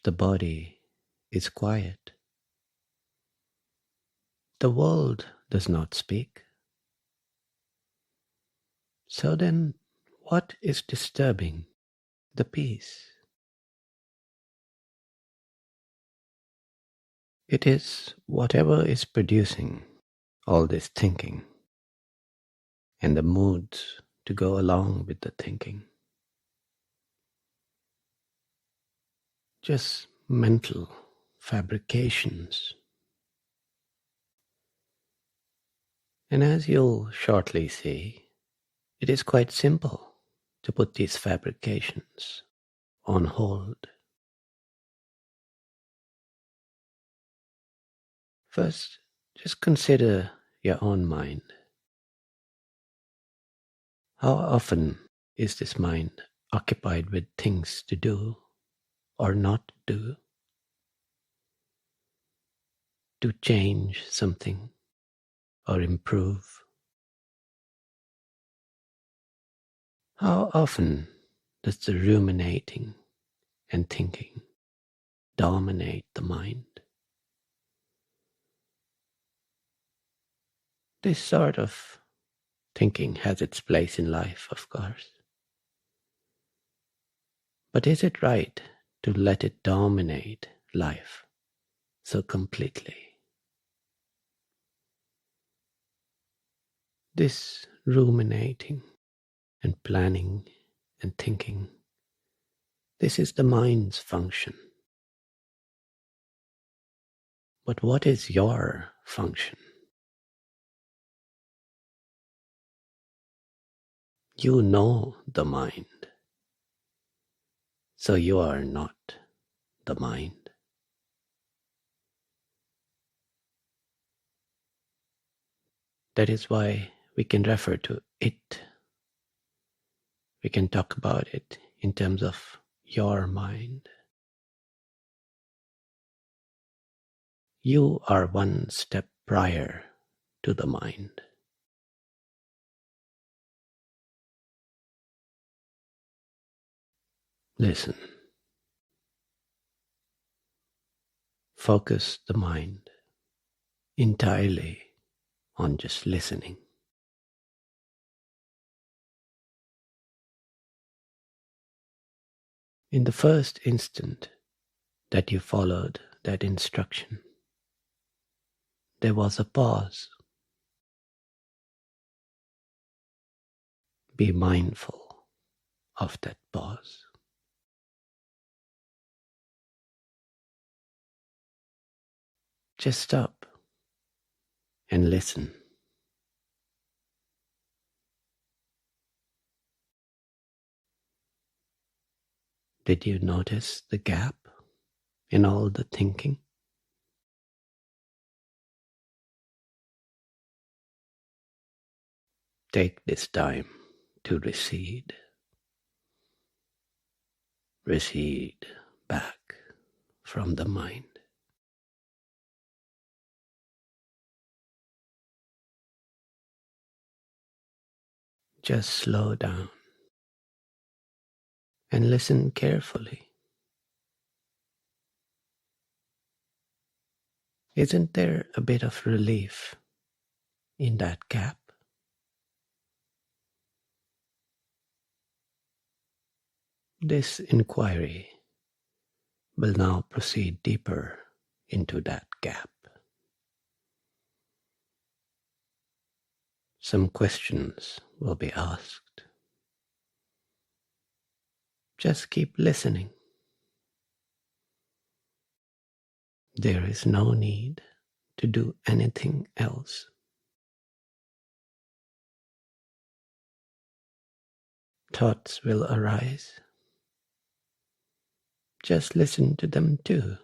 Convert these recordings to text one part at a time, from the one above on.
The body is quiet. The world does not speak. So then, what is disturbing the peace? It is whatever is producing all this thinking and the moods to go along with the thinking. Just mental fabrications. And as you'll shortly see, it is quite simple to put these fabrications on hold. First, just consider your own mind. How often is this mind occupied with things to do or not do? To change something or improve? How often does the ruminating and thinking dominate the mind? This sort of thinking has its place in life, of course. But is it right to let it dominate life so completely? This ruminating and planning and thinking, this is the mind's function. But what is your function? You know the mind, so you are not the mind. That is why we can refer to it. We can talk about it in terms of your mind. You are one step prior to the mind. Listen. Focus the mind entirely on just listening. In the first instant that you followed that instruction, there was a pause. Be mindful of that pause. Just stop and listen. Did you notice the gap in all the thinking? Take this time to recede. Recede back from the mind. Just slow down and listen carefully. Isn't there a bit of relief in that gap? This inquiry will now proceed deeper into that gap. Some questions will be asked. Just keep listening. There is no need to do anything else. Thoughts will arise. Just listen to them too.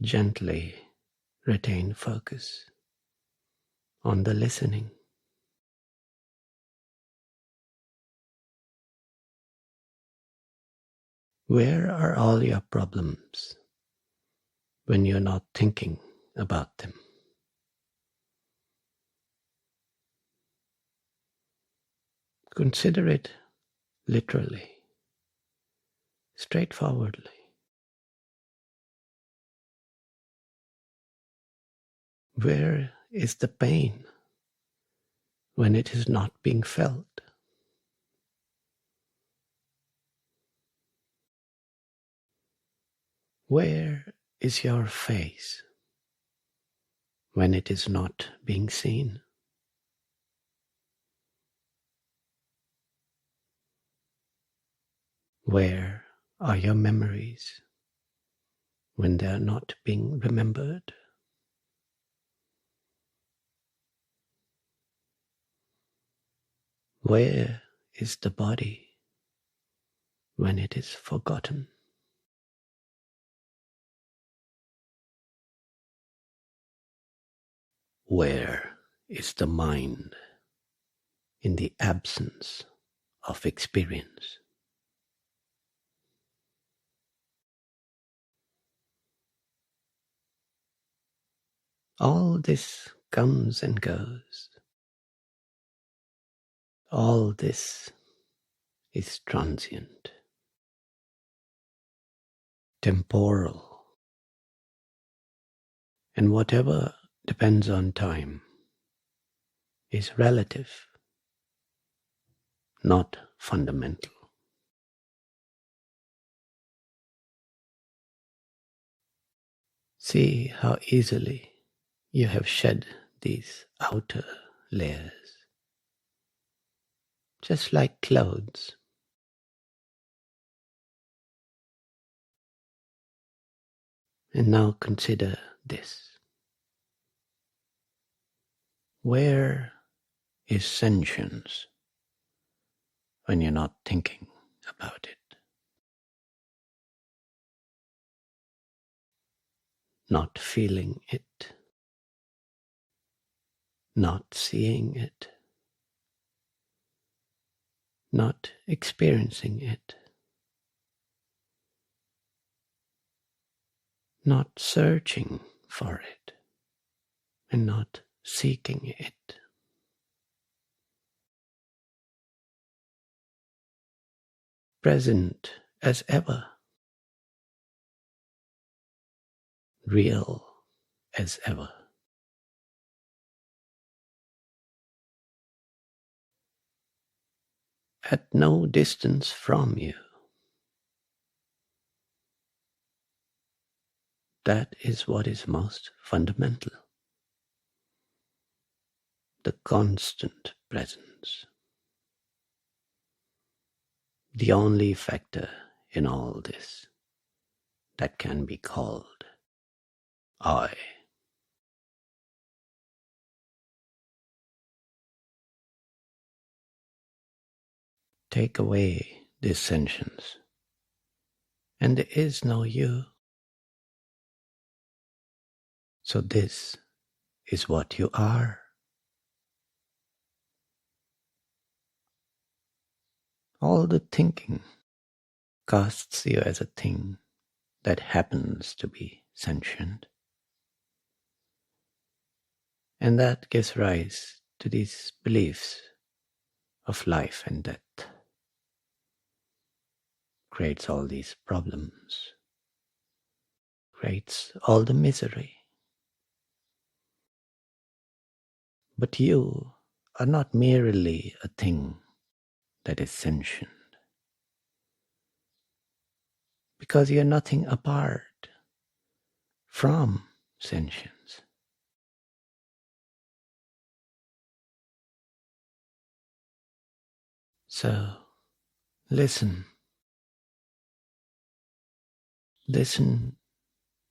Gently retain focus on the listening. Where are all your problems when you're not thinking about them? Consider it literally. straightforwardly. Where is the pain when it is not being felt? Where is your face when it is not being seen? Where are your memories when they are not being remembered? Where is the body when it is forgotten? Where is the mind in the absence of experience? All this comes and goes. All this is transient, temporal, and whatever depends on time is relative, not fundamental. See how easily you have shed these outer layers, just like clothes. And now consider this. Where is sentience when you're not thinking about it? Not feeling it, not seeing it, not experiencing it, not searching for it, and not seeking it. Present as ever, real as ever. At no distance from you. That is what is most fundamental. The constant presence. The only factor in all this that can be called I. Take away this sentience, and there is no you. So this is what you are. All the thinking casts you as a thing that happens to be sentient. And that gives rise to these beliefs of life and death. Creates all these problems. Creates all the misery. But you are not merely a thing that is sentient, because you are nothing apart from sentience. So listen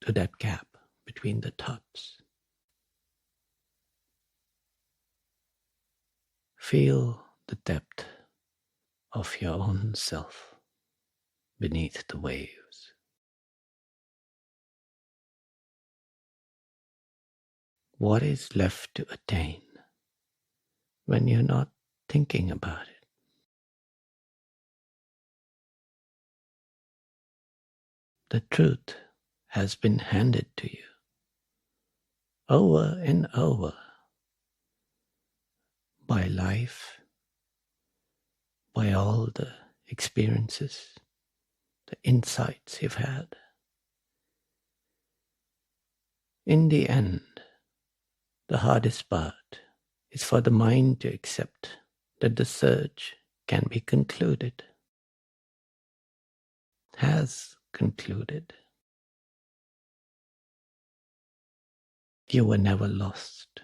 to that gap between the thoughts. Feel the depth of your own self beneath the waves. What is left to attain when you're not thinking about it? The truth has been handed to you over and over by life, by all the experiences the insights you've had. In the end, the hardest part is for the mind to accept that the search can be concluded, has concluded. You were never lost.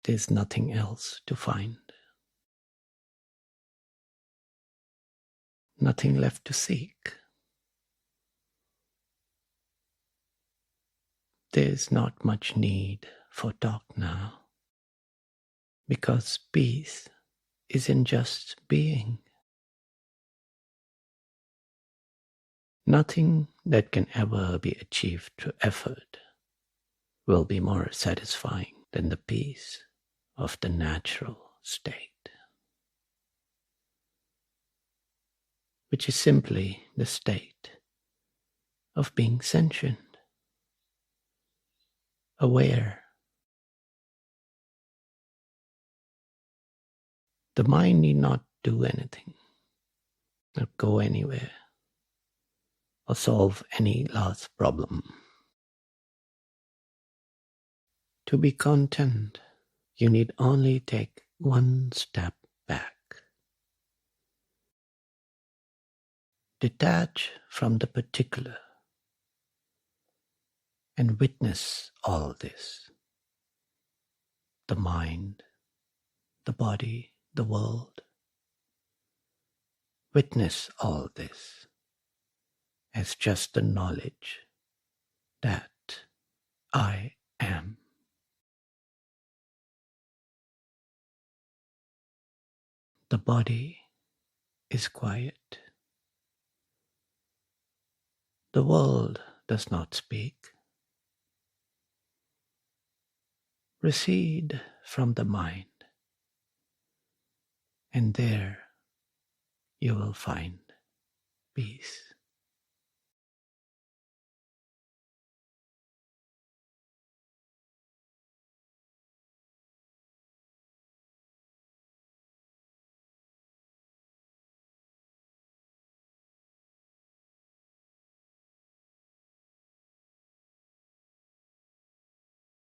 There's nothing else to find. Nothing left to seek. There's not much need for talk now, because peace is in just being. Nothing that can ever be achieved through effort will be more satisfying than the peace of the natural state, which is simply the state of being sentient, aware. The mind need not do anything, not go anywhere, or solve any last problem. To be content, you need only take one step back. Detach from the particular and witness all this. The mind, the body, the world. Witness all this as just the knowledge that I am. The body is quiet. The world does not speak. Recede from the mind, and there you will find peace.